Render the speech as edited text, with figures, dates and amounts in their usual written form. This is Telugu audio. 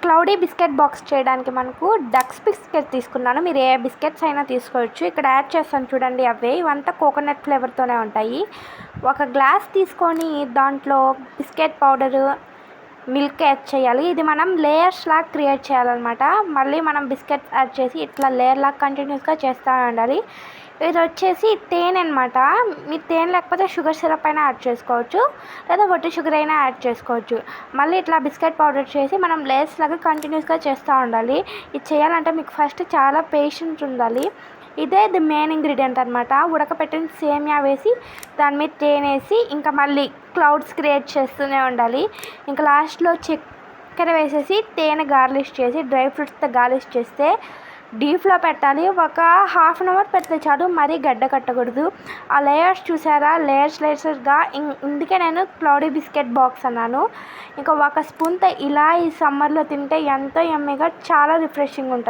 క్లౌడీ బిస్కెట్ బాక్స్ చేయడానికి మనకు డక్స్ బిస్కెట్ తీసుకున్నాను. మీరు ఏ బిస్కెట్స్ అయినా తీసుకోవచ్చు. ఇక్కడ యాడ్ చేస్తాను చూడండి, అవే ఇవంతా కోకోనట్ ఫ్లేవర్తోనే ఉంటాయి. ఒక గ్లాస్ తీసుకొని దాంట్లో బిస్కెట్ పౌడరు, మిల్క్ యాడ్ చేయాలి. ఇది మనం లేయర్స్ లాగా క్రియేట్ చేయాలన్నమాట. మళ్ళీ మనం బిస్కెట్స్ యాడ్ చేసి ఇట్లా లేయర్ లాగా కంటిన్యూస్గా చేస్తూ ఉండాలి. ఇది వచ్చేసి తేనె అనమాట. మీరు తేనె లేకపోతే షుగర్ సిరప్ అయినా యాడ్ చేసుకోవచ్చు, లేదా వట్టి షుగర్ అయినా యాడ్ చేసుకోవచ్చు. మళ్ళీ ఇట్లా బిస్కెట్ పౌడర్ చేసి మనం లేయర్స్ లాగా కంటిన్యూస్గా చేస్తూ ఉండాలి. ఇది చేయాలంటే మీకు ఫస్ట్ చాలా పేషెన్స్ ఉండాలి. ఇదే ది మెయిన్ ఇంగ్రీడియంట్ అనమాట. ఉడకపెట్టిన సేమియా వేసి దాని మీద తేనె వేసి ఇంకా మళ్ళీ క్లౌడ్స్ క్రియేట్ చేస్తూనే ఉండాలి. ఇంకా లాస్ట్లో చక్కెర వేసేసి తేనె గార్లిష్ చేసి డ్రై ఫ్రూట్స్తో గార్లిష్ చేస్తే డీప్లో పెట్టాలి. ఒక హాఫ్ అన్ అవర్ పెడితే చాలు, మరీ గడ్డ కట్టకూడదు. ఆ లేయర్స్ చూసారా, లేయర్స్గా. ఇందుకే నేను క్లౌడీ బిస్కెట్ బాక్స్ అన్నాను. ఇంకా ఒక స్పూన్తో ఇలా ఈ సమ్మర్లో తింటే ఎంతో యమ్మీగా చాలా రిఫ్రెషింగ్ ఉంటుంది.